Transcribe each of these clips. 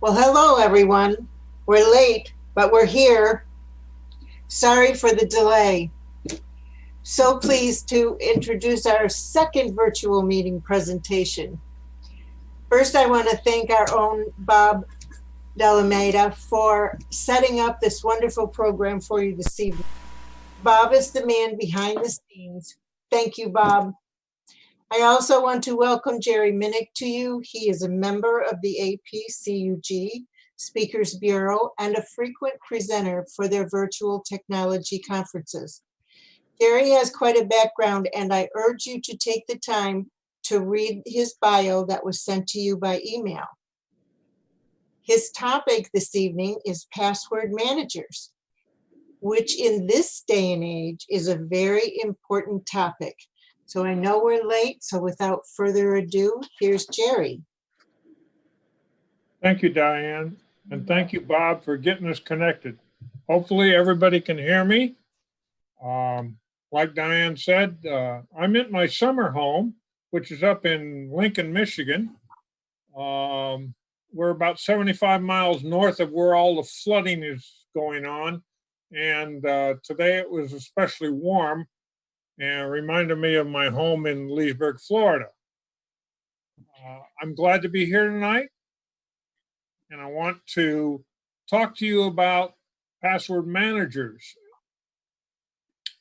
Well, hello, everyone. We're late, but we're here. Sorry for the delay. So pleased to introduce our second virtual meeting presentation. First, I want to thank our own Bob Delameda for setting up this wonderful program for you this evening. Bob is the man behind the scenes. Thank you, Bob. I also want to welcome Jere Minich to you. He is a member of the APCUG Speakers Bureau and a frequent presenter for their virtual technology conferences. Jere has quite a background, and I urge you to take the time to read his bio that was sent to you by email. His topic this evening is password managers, which in this day and age is a very important topic. So I know we're late, so without further ado, here's Jere. Thank you, Diane, and thank you, Bob, for getting us connected. Hopefully everybody can hear me. Like Diane said, I'm at my summer home, which is up in Lincoln, Michigan. We're about 75 miles north of where all the flooding is going on. And today it was especially warm and reminded me of my home in Leesburg, Florida. I'm glad to be here tonight. And I want to talk to you about password managers.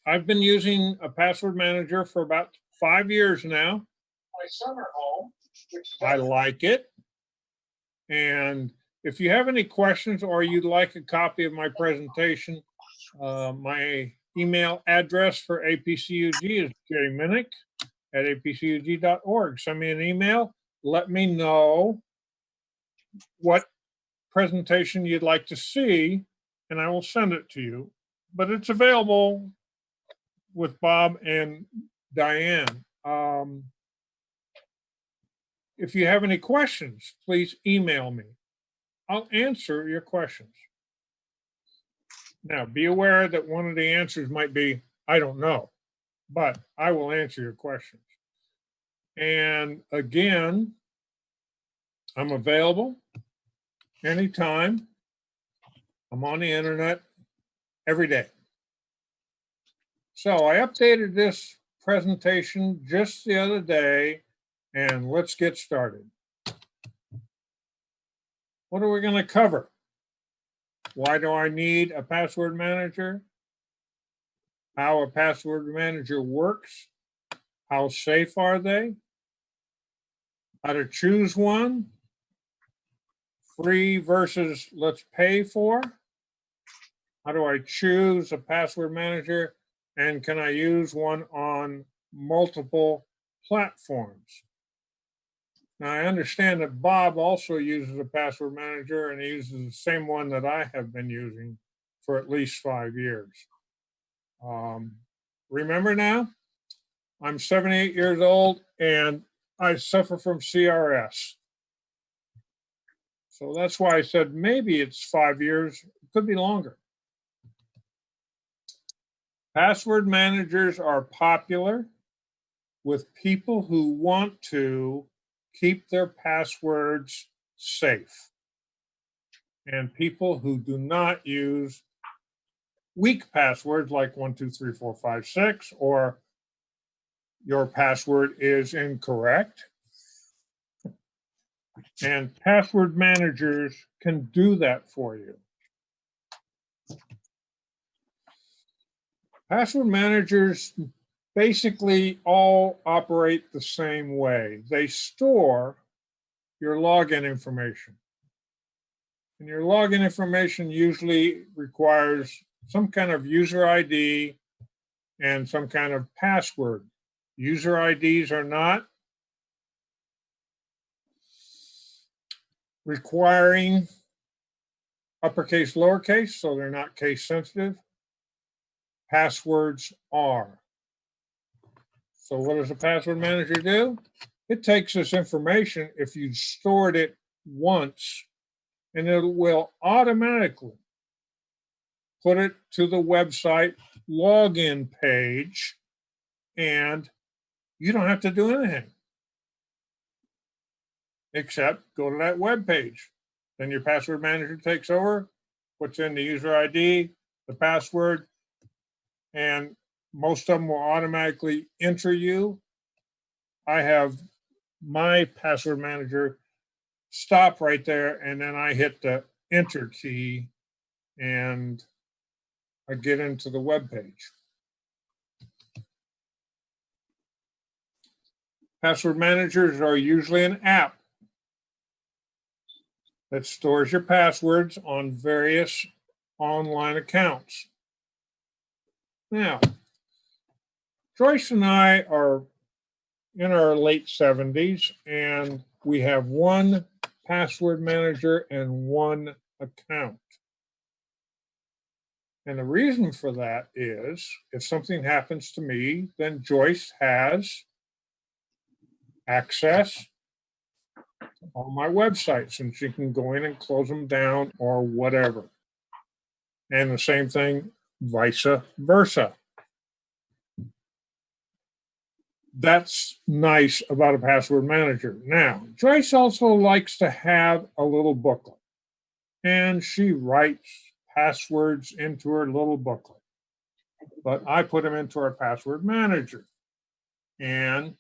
I've been using a password manager for about 5 years now. My summer home, I like it. And if you have any questions or you'd like a copy of my presentation, my email address for APCUG is jereminick@apcug.org. Send me an email. Let me know what presentation you'd like to see, and I will send it to you. But it's available with Bob and Diane. If you have any questions, please email me. I'll answer your questions. Now, be aware that one of the answers might be, I don't know, but I will answer your questions. And again, I'm available anytime. I'm on the internet every day. So I updated this presentation just the other day, and let's get started. What are we going to cover? Why do I need a password manager? How a password manager works? How safe are they? How to choose one? Free versus let's pay for? How do I choose a password manager? And can I use one on multiple platforms? Now, I understand that Bob also uses a password manager, and he uses the same one that I have been using for at least 5 years. Remember now, I'm 78 years old, and I suffer from CRS. So that's why I said maybe it's 5 years. It could be longer. Password managers are popular with people who want to keep their passwords safe, and people who do not use weak passwords like 1, 2, 3, 4, 5, 6, or your password is incorrect. And password managers can do that for you. Password managers basically all operate the same way. They store your login information. And your login information usually requires some kind of user ID and some kind of password. User IDs are not requiring uppercase, lowercase, so they're not case sensitive. Passwords are. So what does a password manager do? It takes this information, if you stored it once, and it will automatically put it to the website login page, and you don't have to do anything except go to that web page. Then your password manager takes over, puts in the user ID, the password, and most of them will automatically enter you. I have my password manager stop right there, and then I hit the enter key and I get into the web page. Password managers are usually an app that stores your passwords on various online accounts. Now, Joyce and I are in our late 70s, and we have one password manager and one account. And the reason for that is if something happens to me, then Joyce has access to all my websites and she can go in and close them down or whatever. And the same thing, vice versa. That's nice about a password manager. Now, Joyce also likes to have a little booklet, and she writes passwords into her little booklet. But I put them into our password manager, and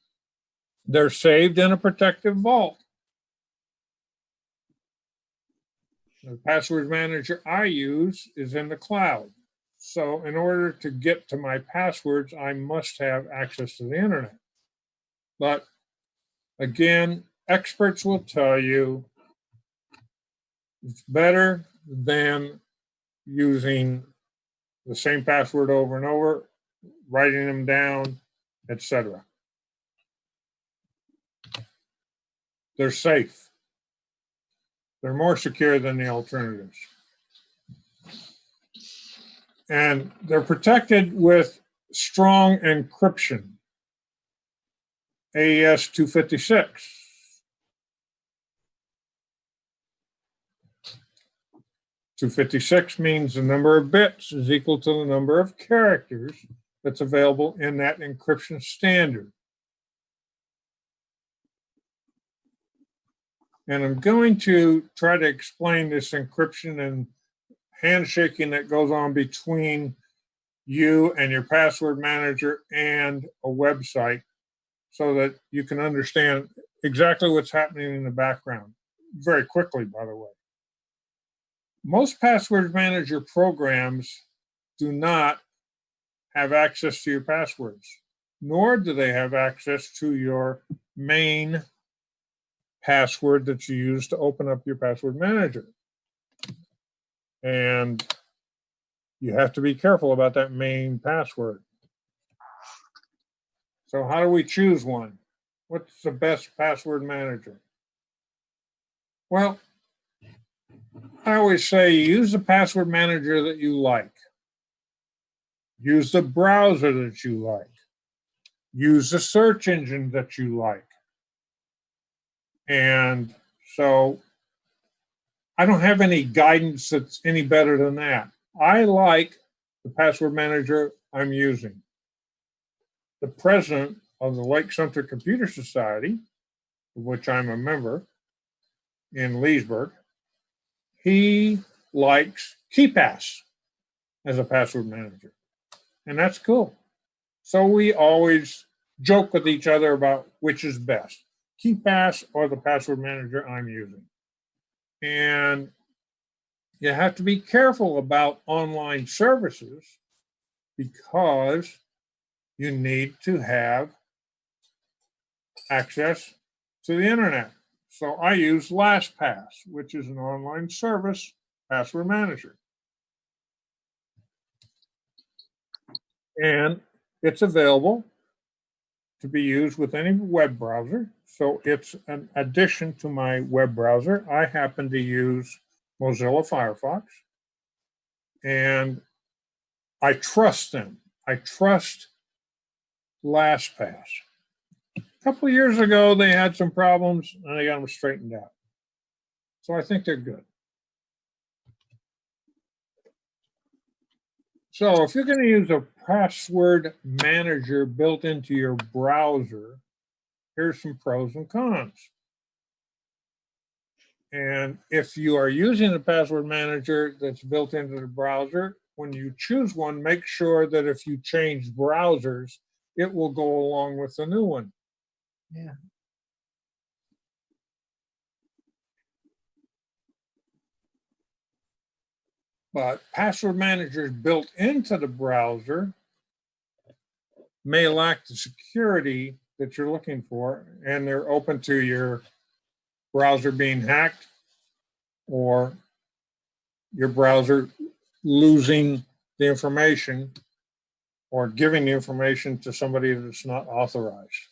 they're saved in a protective vault. The password manager I use is in the cloud. So in order to get to my passwords, I must have access to the internet. But again, experts will tell you it's better than using the same password over and over, writing them down, etc. They're safe. They're more secure than the alternatives. And they're protected with strong encryption, AES 256. (256) means the number of bits is equal to the number of characters that's available in that encryption standard. And I'm going to try to explain this encryption and handshaking that goes on between you and your password manager and a website so that you can understand exactly what's happening in the background very quickly, by the way. Most password manager programs do not have access to your passwords, nor do they have access to your main password that you use to open up your password manager. And you have to be careful about that main password. So how do we choose one? What's the best password manager? Well, I always say use the password manager that you like. Use the browser that you like. Use the search engine that you like. And so I don't have any guidance that's any better than that. I like the password manager I'm using. The president of the Lake Sumter Computer Society, of which I'm a member in Leesburg, he likes KeePass as a password manager. And that's cool. So we always joke with each other about which is best, KeePass or the password manager I'm using. And you have to be careful about online services because you need to have access to the internet. So I use LastPass, which is an online service password manager. And it's available to be used with any web browser. So it's an addition to my web browser. I happen to use Mozilla Firefox, and I trust them. I trust LastPass. A couple of years ago, they had some problems, and I got them straightened out. So I think they're good. So if you're going to use a password manager built into your browser, here's some pros and cons. And if you are using a password manager that's built into the browser, when you choose one, make sure that if you change browsers, it will go along with the new one. Yeah. But password managers built into the browser may lack the security that you're looking for, and they're open to your browser being hacked or your browser losing the information or giving the information to somebody that's not authorized.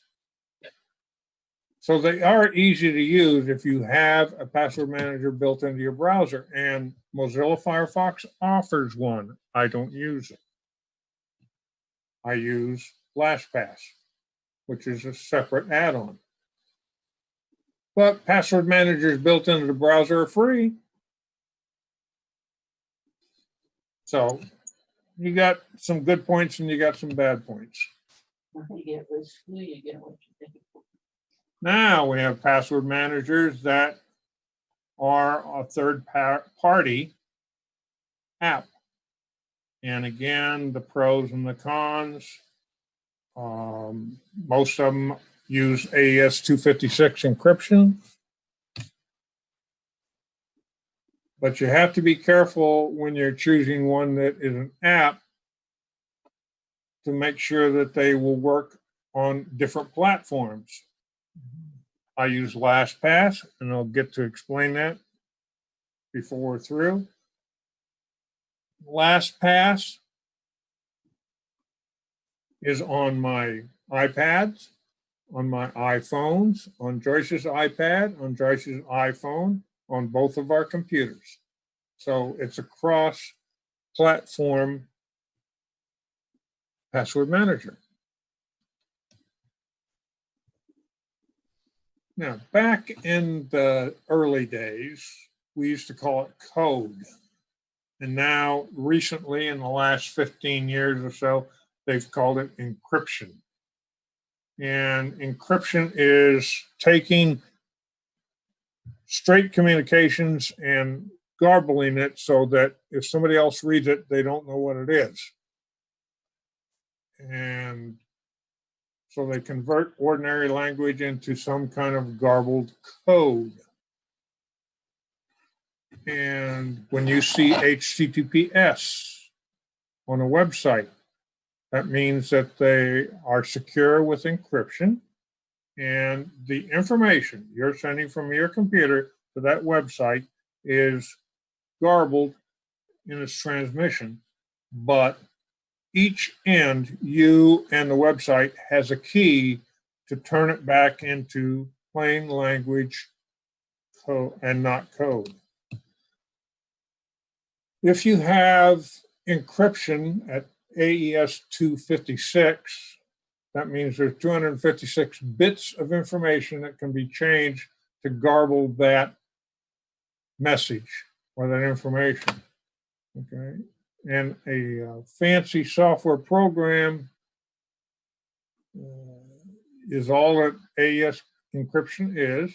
So they are easy to use if you have a password manager built into your browser, and Mozilla Firefox offers one. I don't use it. I use LastPass, which is a separate add-on. But password managers built into the browser are free. So you got some good points and you got some bad points. Now we have password managers that are a third-party app. And again, the pros and the cons. Most of them use AES 256 encryption. But you have to be careful when you're choosing one that is an app to make sure that they will work on different platforms. I use LastPass, and I'll get to explain that before we're through. LastPass is on my iPads, on my iPhones, on Joyce's iPad, on Joyce's iPhone, on both of our computers. So it's a cross-platform password manager. Now, back in the early days, we used to call it code. And now, recently, in the last 15 years or so, they've called it encryption. And encryption is taking straight communications and garbling it so that if somebody else reads it, they don't know what it is. And so they convert ordinary language into some kind of garbled code. And when you see HTTPS on a website, that means that they are secure with encryption, and the information you're sending from your computer to that website is garbled in its transmission, but each end, you and the website, has a key to turn it back into plain language code and not code. If you have encryption at AES 256, that means there's 256 bits of information that can be changed to garble that message or that information. Okay. And a fancy software program is all that AES encryption is.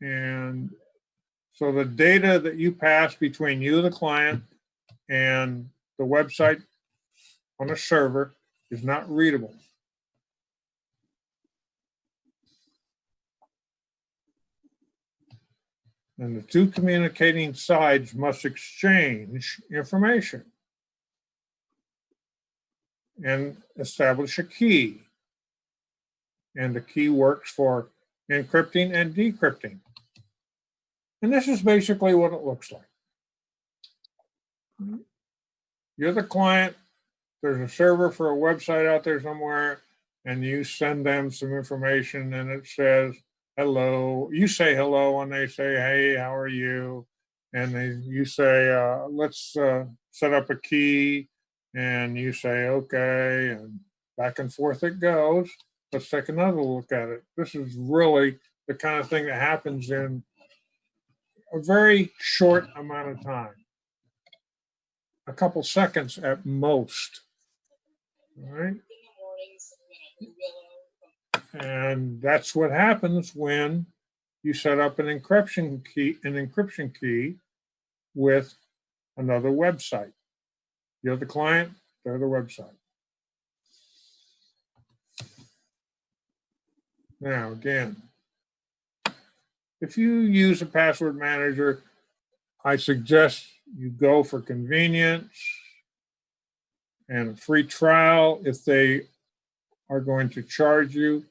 And so the data that you pass between you, the client, and the website on a server is not readable. And the two communicating sides must exchange information and establish a key. And the key works for encrypting and decrypting. And this is basically what it looks like. You're the client, there's a server for a website out there somewhere, and you send them some information and it says, hello. You say hello and they say, hey, how are you? And you say, let's set up a key. And you say, okay, and back and forth it goes. Let's take another look at it. This is really the kind of thing that happens in a very short amount of time, a couple seconds at most. All right. And that's what happens when you set up an encryption key with another website. You're the client, they're the website. Now, again, if you use a password manager, I suggest you go for convenience and a free trial if they are going to charge you.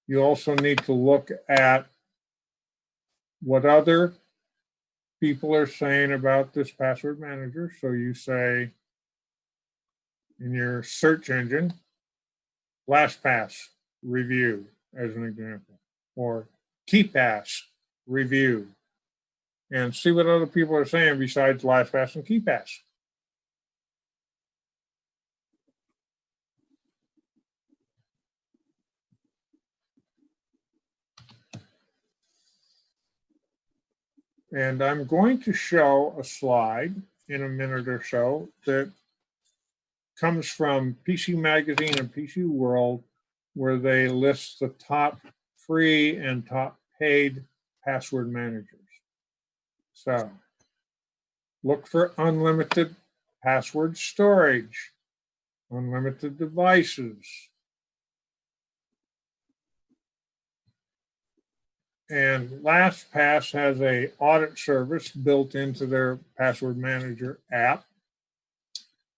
You also need to look at what other people are saying about this password manager. So you say in your search engine, LastPass review as an example, or KeyPass review, and see what other people are saying besides LastPass and KeyPass. And I'm going to show a slide in a minute or so that comes from PC Magazine and PC World, where they list the top free and top paid password managers. So look for unlimited password storage, unlimited devices. And LastPass has an audit service built into their password manager app.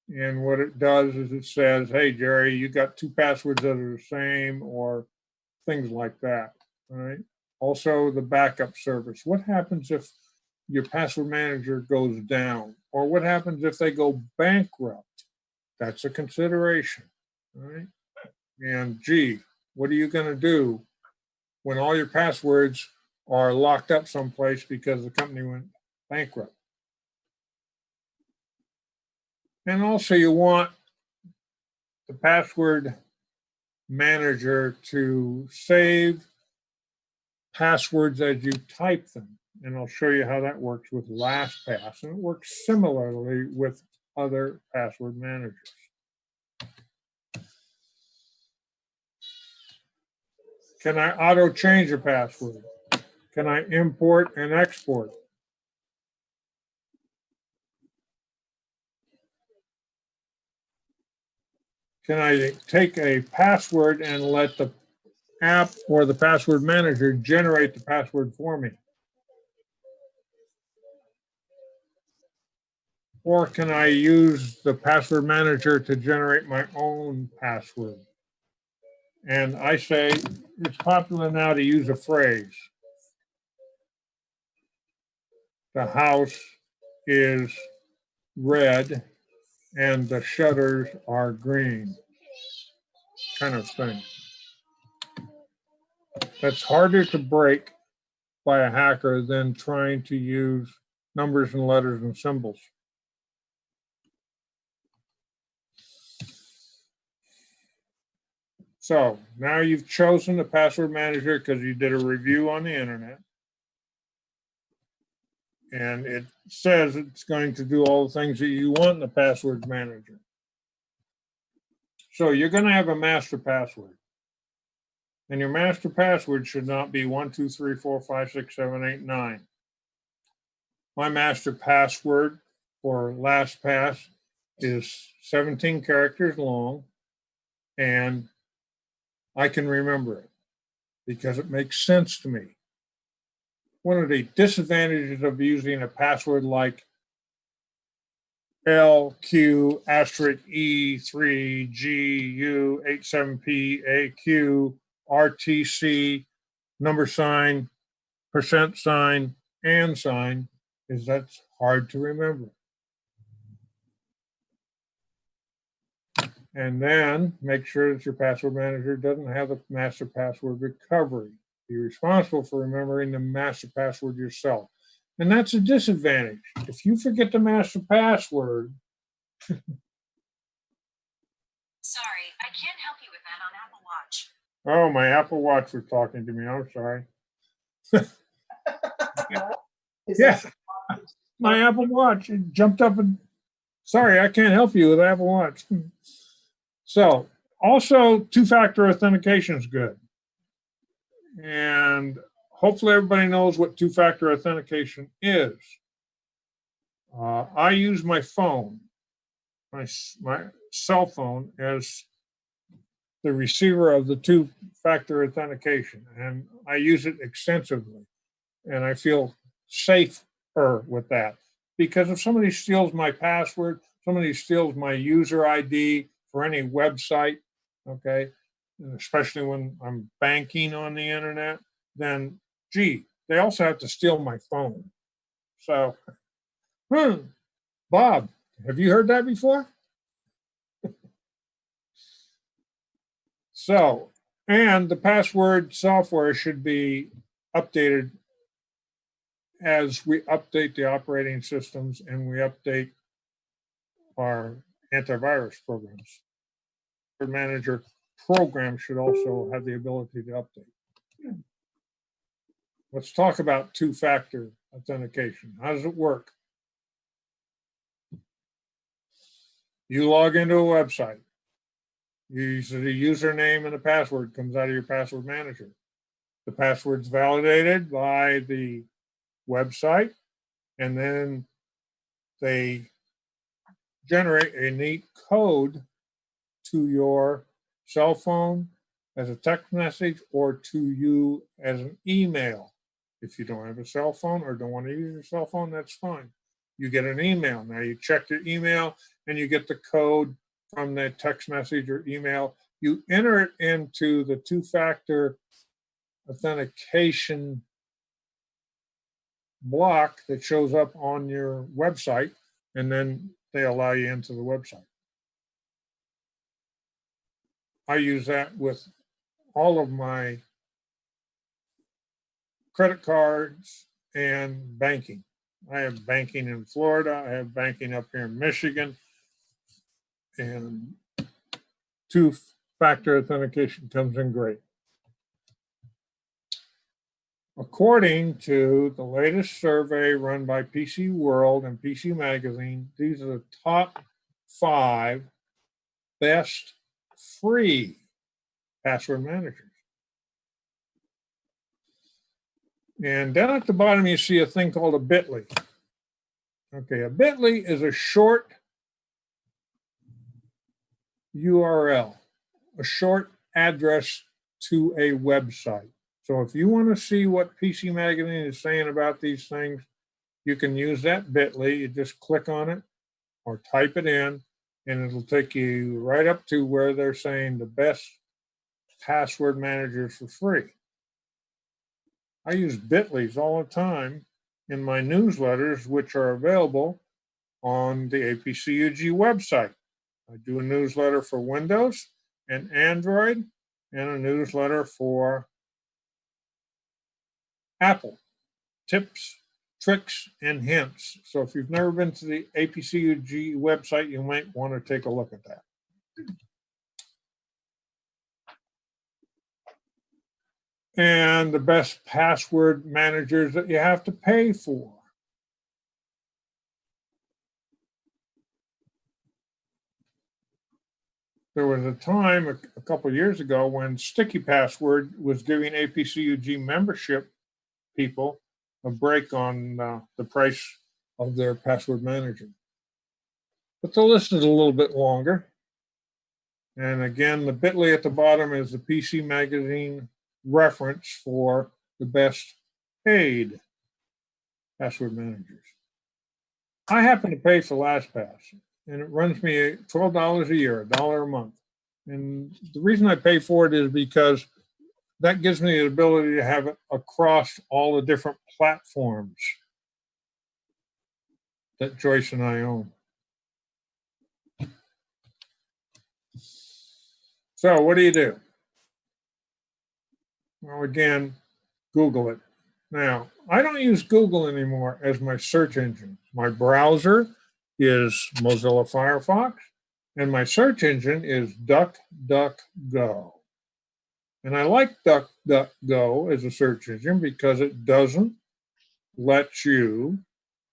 And what it does is it says, hey, Jerry, you got two passwords that are the same, or things like that, right? Also, the backup service. What happens if your password manager goes down? Or what happens if they go bankrupt? That's a consideration, right? And gee, what are you going to do when all your passwords are locked up someplace because the company went bankrupt? And also you want the password manager to save passwords as you type them. And I'll show you how that works with LastPass. And it works similarly with other password managers. Can I auto change a password? Can I import and export? Can I take a password and let the app or the password manager generate the password for me? Or can I use the password manager to generate my own password? And I say it's popular now to use a phrase. The house is red and the shutters are green, kind of thing. That's harder to break by a hacker than trying to use numbers and letters and symbols. So now you've chosen the password manager because you did a review on the internet. And it says it's going to do all the things that you want in the password manager. So you're going to have a master password. And your master password should not be 1, 2, 3, 4, 5, 6, 7, 8, 9. My master password for LastPass is 17 characters long, and I can remember it because it makes sense to me. One of the disadvantages of using a password like LQ *E3GU87PAQ RTC $, %, and sign is that's hard to remember. And then make sure that your password manager doesn't have a master password recovery. Be responsible for remembering the master password yourself. And that's a disadvantage. If you forget the master password. Sorry, I can't help you with that on Apple Watch. Oh, my Apple Watch was talking to me. I'm sorry. Yeah, my Apple Watch, it jumped up and, sorry, I can't help you with Apple Watch. So also two-factor authentication is good. And hopefully everybody knows what two-factor authentication is. I use my phone, my cell phone, as the receiver of the two-factor authentication, and I use it extensively, and I feel safer with that, because if somebody steals my password, somebody steals my user ID for any website, okay, especially when I'm banking on the internet, then gee, they also have to steal my phone. So, Bob, have you heard that before? So, and the password software should be updated as we update the operating systems and we update our antivirus programs. Our manager program should also have the ability to update. Let's talk about two-factor authentication. How does it work? You log into a website. You use the username and the password comes out of your password manager. The password's validated by the website, and then they generate a neat code to your cell phone as a text message or to you as an email. If you don't have a cell phone or don't want to use your cell phone, that's fine. You get an email. Now you check your email and you get the code from the text message or email. You enter it into the two-factor authentication block that shows up on your website, and then they allow you into the website. I use that with all of my credit cards and banking. I have banking in Florida. I have banking up here in Michigan. And two-factor authentication comes in great. According to the latest survey run by PC World and PC Magazine, these are the top 5 best free password managers. And down at the bottom, you see a thing called a bit.ly. Okay, a bit.ly is a short URL, a short address to a website. So if you want to see what PC Magazine is saying about these things, you can use that bit.ly. You just click on it or type it in, and it'll take you right up to where they're saying the best password managers for free. I use bit.lys all the time in my newsletters, which are available on the APCUG website. I do a newsletter for Windows and Android and a newsletter for Apple. Tips, tricks, and hints. So if you've never been to the APCUG website, you might want to take a look at that. And the best password managers that you have to pay for. There was a time a couple of years ago when Sticky Password was giving APCUG membership people a break on the price of their password manager. But the list is a little bit longer. And again, the bit.ly at the bottom is the PC Magazine reference for the best paid password managers. I happen to pay for LastPass, and it runs me $12 a year, $1 a month. And the reason I pay for it is because that gives me the ability to have it across all the different platforms that Joyce and I own. So what do? Well, again, Google it. Now, I don't use Google anymore as my search engine. My browser is Mozilla Firefox, and my search engine is DuckDuckGo. And I like DuckDuckGo as a search engine because it doesn't let you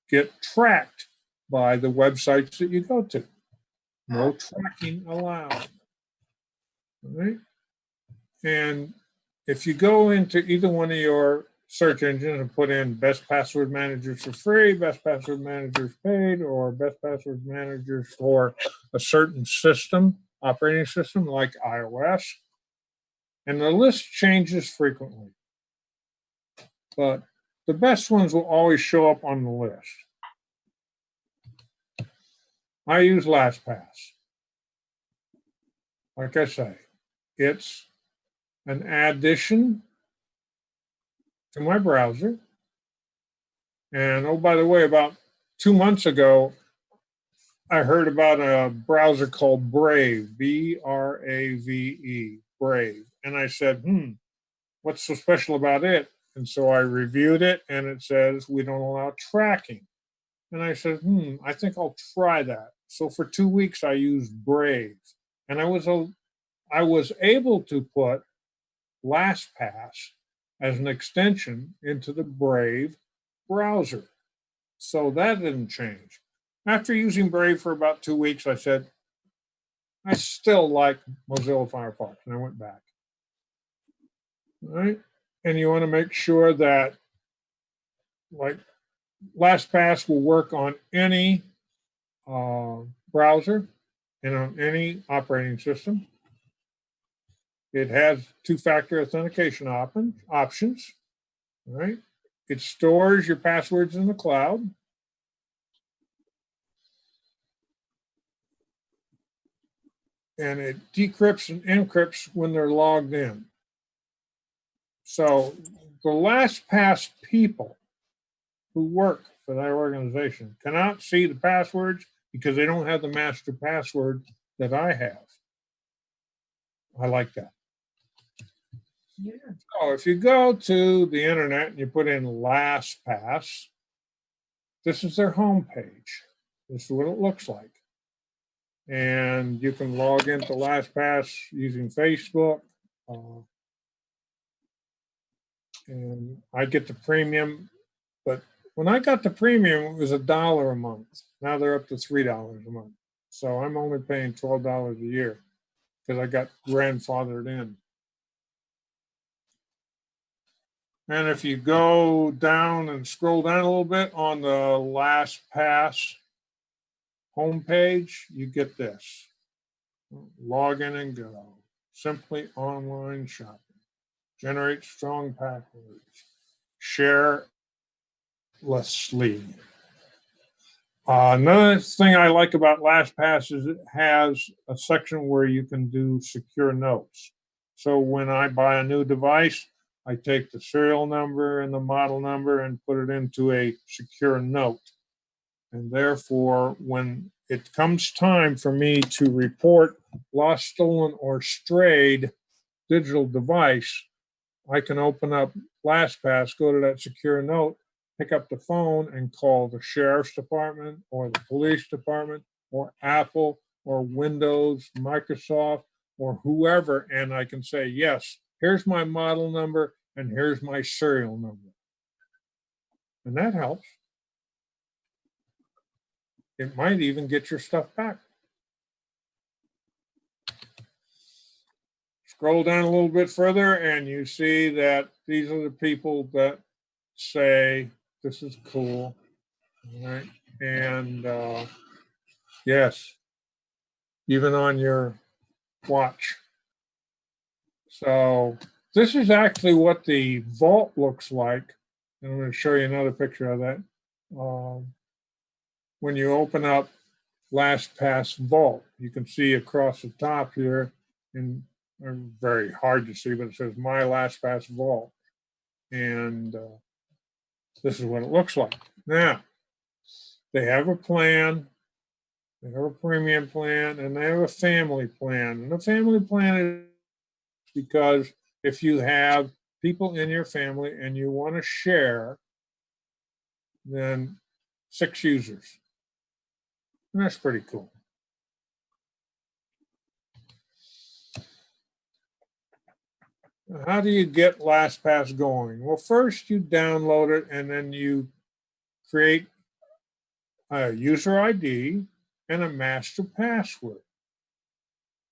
get tracked by the websites that you go to. No tracking allowed. All right? And if you go into either one of your search engines and put in best password managers for free, best password managers paid, or best password managers for a certain system, operating system like iOS. And the list changes frequently. But the best ones will always show up on the list. I use LastPass. Like I say, it's an addition to my browser. And oh, by the way, about 2 months ago, I heard about a browser called Brave, Brave, Brave. And I said, what's so special about it? And so I reviewed it, and it says we don't allow tracking. And I said, I think I'll try that. So for 2 weeks, I used Brave. And I was able to put LastPass as an extension into the Brave browser. So that didn't change. After using Brave for about 2 weeks, I said, I still like Mozilla Firefox, and I went back. All right? And you want to make sure that, like, LastPass will work on any browser and on any operating system. It has two-factor authentication options. All right? It stores your passwords in the cloud. And it decrypts and encrypts when they're logged in. So the LastPass people who work for that organization cannot see the passwords because they don't have the master password that I have. I like that. Yeah. So if you go to the internet and you put in LastPass, this is their homepage. This is what it looks like. And you can log into LastPass using Facebook. And I get the premium, but when I got the premium, it was $1 a month. Now they're up to $3 a month. So I'm only paying $12 a year because I got grandfathered in. And if you go down and scroll down a little bit on the LastPass homepage, you get this. Log in and go. Simply online shopping. Generate strong passwords. Share lessly. Another thing I like about LastPass is it has a section where you can do secure notes. So when I buy a new device, I take the serial number and the model number and put it into a secure note. And therefore, when it comes time for me to report lost, stolen, or strayed digital device, I can open up LastPass, go to that secure note, pick up the phone and call the sheriff's department or the police department or Apple or Windows, Microsoft, or whoever, and I can say, yes, here's my model number and here's my serial number. And that helps. It might even get your stuff back. Scroll down a little bit further and you see that these are the people that say, this is cool. All right. And yes, even on your watch. So this is actually what the vault looks like. And I'm going to show you another picture of that. When you open up LastPass Vault, you can see across the top here, and very hard to see, but it says My LastPass Vault. And this is what it looks like. Now, they have a plan. They have a premium plan, and they have a family plan. And the family plan is because if you have people in your family and you want to share, then 6 users. And that's pretty cool. How do you get LastPass going? Well, first you download it and then you create a user ID and a master password.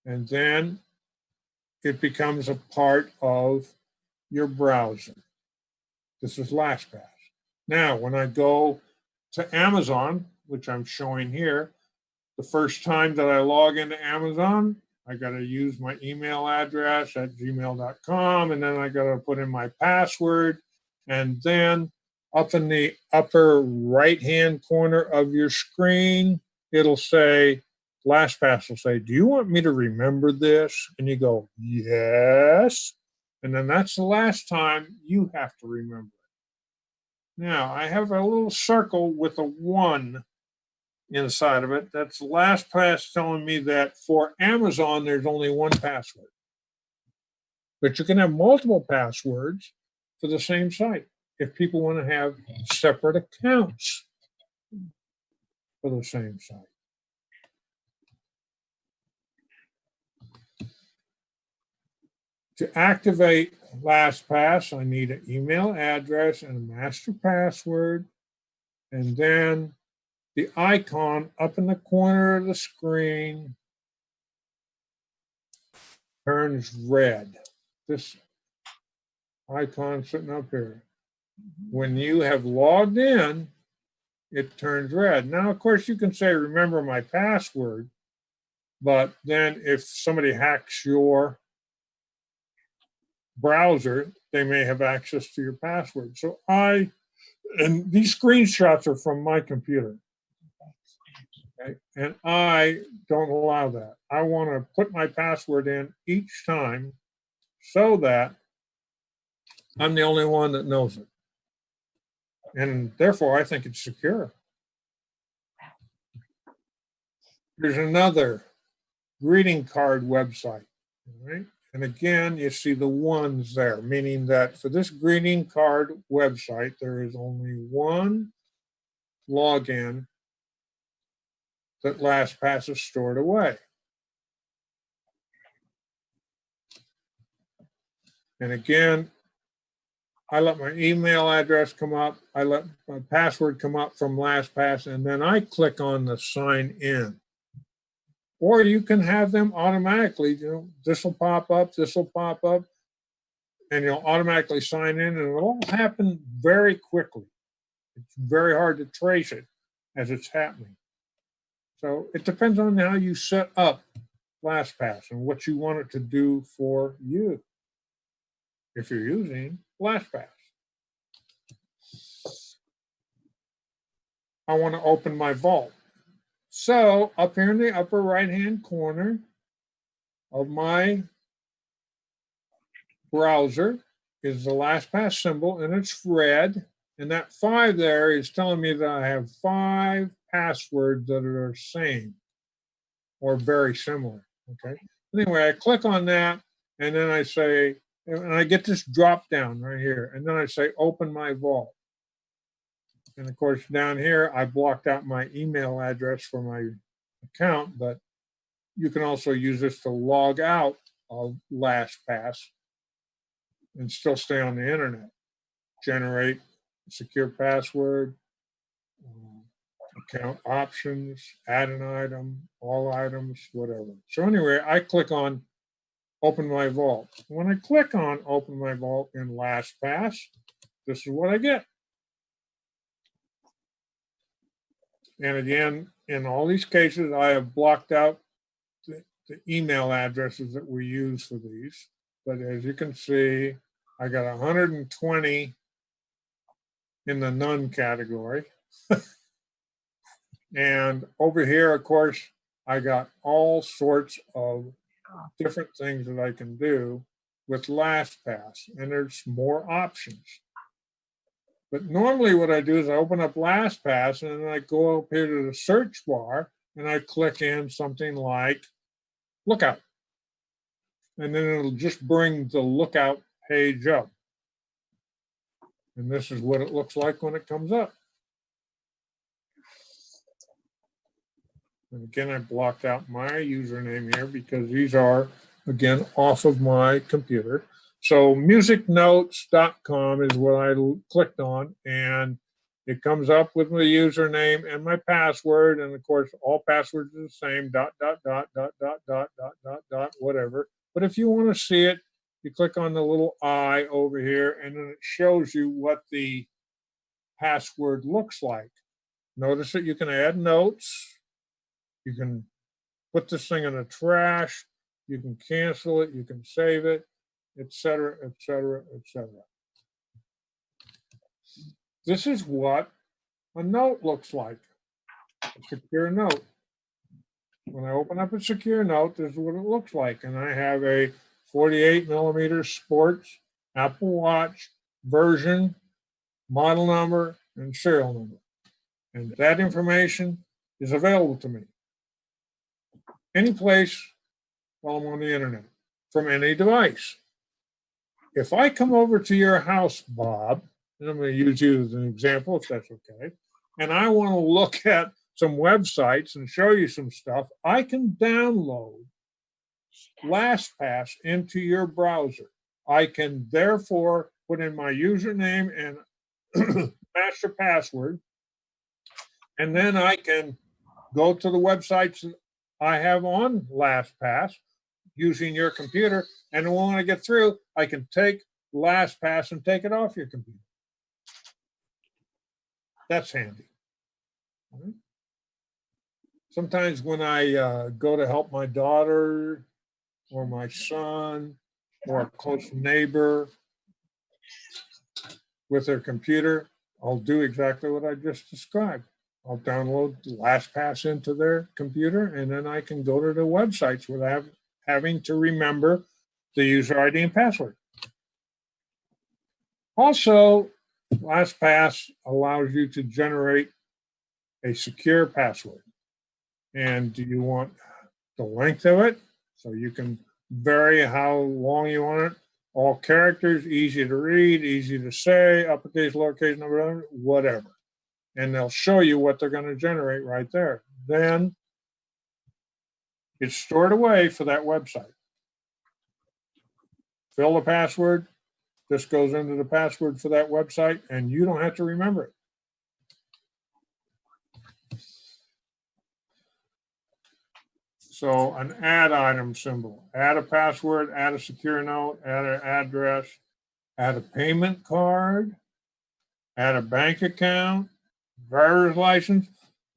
And then it becomes a part of your browser. This is LastPass. Now, when I go to Amazon, which I'm showing here, the first time that I log into Amazon, I got to use my email address at gmail.com, and then I got to put in my password, and then up in the upper right-hand corner of your screen, it'll say, LastPass will say, do you want me to remember this? And you go, yes. And then that's the last time you have to remember it. Now, I have a little circle with a 1 inside of it. That's LastPass telling me that for Amazon, there's only one password. But you can have multiple passwords for the same site if people want to have separate accounts for the same site. To activate LastPass, I need an email address and a master password, and then the icon up in the corner of the screen turns red. This icon sitting up here. When you have logged in, it turns red. Now, of course, you can say, remember my password, but then if somebody hacks your browser, they may have access to your password. So and these screenshots are from my computer. Okay? And I don't allow that. I want to put my password in each time so that I'm the only one that knows it. And therefore, I think it's secure. There's another greeting card website. Right? And again, you see the 1s there, meaning that for this greeting card website, there is only one login that LastPass is stored away. And again, I let my email address come up, I let my password come up from LastPass, and then I click on the sign in. Or you can have them automatically, this will pop up, and you'll automatically sign in, and it'll all happen very quickly. It's very hard to trace it as it's happening. So it depends on how you set up LastPass and what you want it to do for you if you're using LastPass. I want to open my vault. So up here in the upper right-hand corner of my browser is the LastPass symbol, and it's red. And that 5 there is telling me that I have 5 passwords that are the same or very similar. Okay. Anyway, I click on that, and then I say, and I get this drop down right here, and then I say, open my vault. And of course, down here, I blocked out my email address for my account, but you can also use this to log out of LastPass and still stay on the internet. Generate a secure password, account options, add an item, all items, whatever. So anyway, I click on open my vault. When I click on open my vault in LastPass, this is what I get. And again, in all these cases, I have blocked out the email addresses that we use for these. But as you can see, I got 120 in the none category. And over here, of course, I got all sorts of different things that I can do with LastPass, and there's more options. But normally what I do is I open up LastPass and then I go up here to the search bar and I click in something like Lookout. And then it'll just bring the Lookout page up. And this is what it looks like when it comes up. And again, I blocked out my username here because these are, again, off of my computer. So musicnotes.com is what I clicked on, and it comes up with my username and my password. And of course, all passwords are the same, ... whatever. But if you want to see it, you click on the little I over here, and then it shows you what the password looks like. Notice that you can add notes. You can put this thing in the trash. You can cancel it. You can save it, etc., etc., etc. This is what a note looks like, a secure note. When I open up a secure note, this is what it looks like. And I have a 48 millimeter sports Apple Watch version, model number, and serial number. And that information is available to me any place while I'm on the internet from any device. If I come over to your house, Bob, and I'm going to use you as an example, if that's okay, and I want to look at some websites and show you some stuff, I can download LastPass into your browser. I can therefore put in my username and master password, and then I can go to the websites that I have on LastPass using your computer, and when I get through, I can take LastPass and take it off your computer. That's handy. Right? Sometimes when I go to help my daughter or my son or a close neighbor with their computer, I'll do exactly what I just described. I'll download LastPass into their computer, and then I can go to the websites without having to remember the user ID and password. Also, LastPass allows you to generate a secure password. And do you want the length of it? So you can vary how long you want it. All characters, easy to read, easy to say, uppercase, lowercase, number, whatever. And they'll show you what they're going to generate right there. Then it's stored away for that website. Fill the password. This goes into the password for that website, and you don't have to remember it. So an add item symbol, add a password, add a secure note, add an address, add a payment card, add a bank account, driver's license.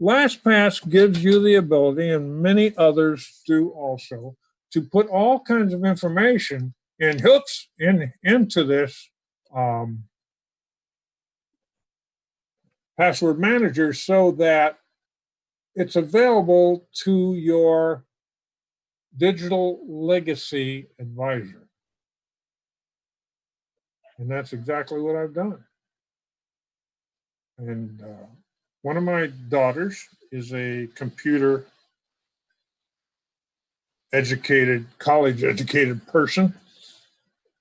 LastPass gives you the ability, and many others do also, to put all kinds of information and hooks into this password manager so that it's available to your digital legacy advisor. And that's exactly what I've done. And one of my daughters is a computer educated, college educated person.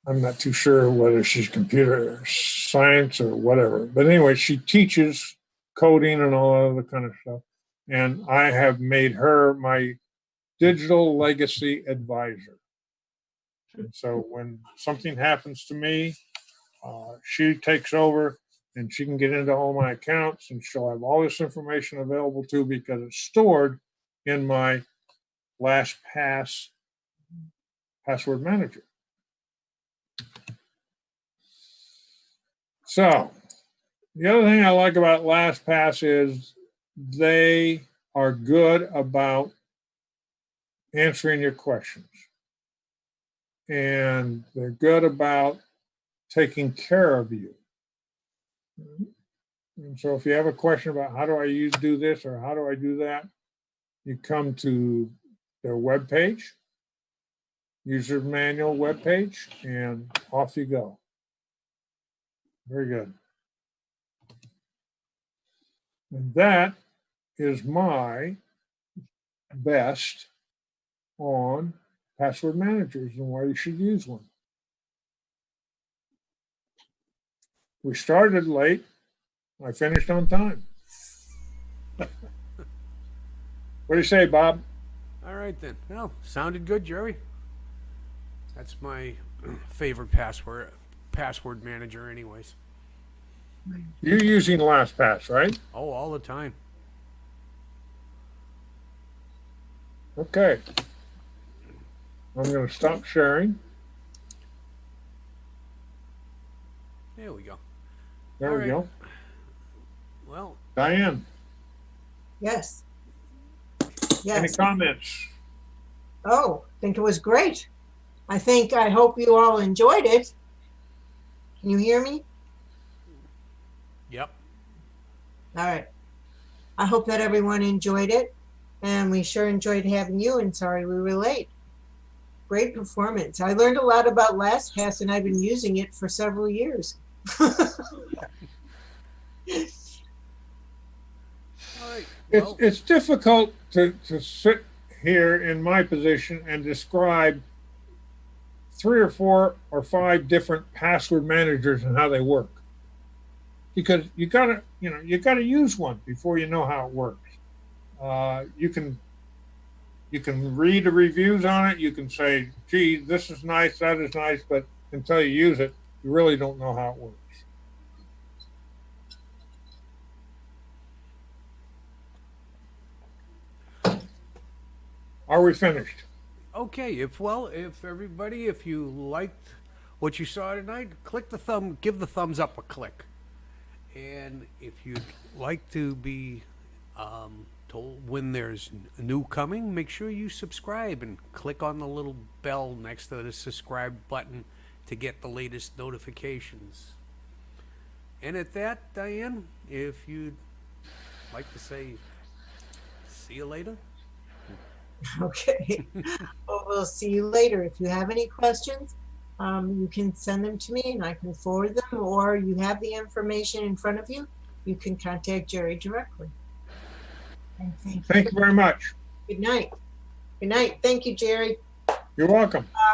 I'm not too sure whether she's computer science or whatever. But anyway, she teaches coding and all that other kind of stuff. And I have made her my digital legacy advisor. And so when something happens to me, she takes over and she can get into all my accounts, and she'll have all this information available to because it's stored in my LastPass password manager. So the other thing I like about LastPass is they are good about answering your questions. And they're good about taking care of you. And so if you have a question about how do I do this or how do I do that, you come to their webpage, user manual webpage, and off you go. Very good. And that is my best on password managers and why you should use one. We started late. I finished on time. What do you say, Bob? All right then. Well, sounded good, Jerry. That's my favorite password manager anyways. You're using LastPass, right? Oh, all the time. Okay. I'm going to stop sharing. There we go. There All we right. go. Well, Diane, Yes. any Yes. comments? Oh, I think it was great. I hope you all enjoyed it. Can you hear me? yep. All right. I hope that everyone enjoyed it. And we sure enjoyed having you, and sorry we were late. Great performance. I learned a lot about LastPass, and I've been using it for several years. All right. Well, It's difficult to sit here in my position and describe 3 or 4 or 5 different password managers and how they work. Because you gotta use one before you know how it works. You can read the reviews on it. You can say, gee, this is nice, that is nice, but until you use it, you really don't know how it works. Are we finished? okay. If everybody, if you liked what you saw tonight, give the thumbs up a click. And if you'd like to be told when there's new coming, make sure you subscribe and click on the little bell next to the subscribe button to get the latest notifications. And at that, Diane, if you'd like to say, see you later. Okay. Well, we'll see you later. If you have any questions, you can send them to me and I can forward them, or you have the information in front of you, you can contact Jere directly. And Thank you very much. Good night. Good night. Thank you, Jere. You're welcome. Bye.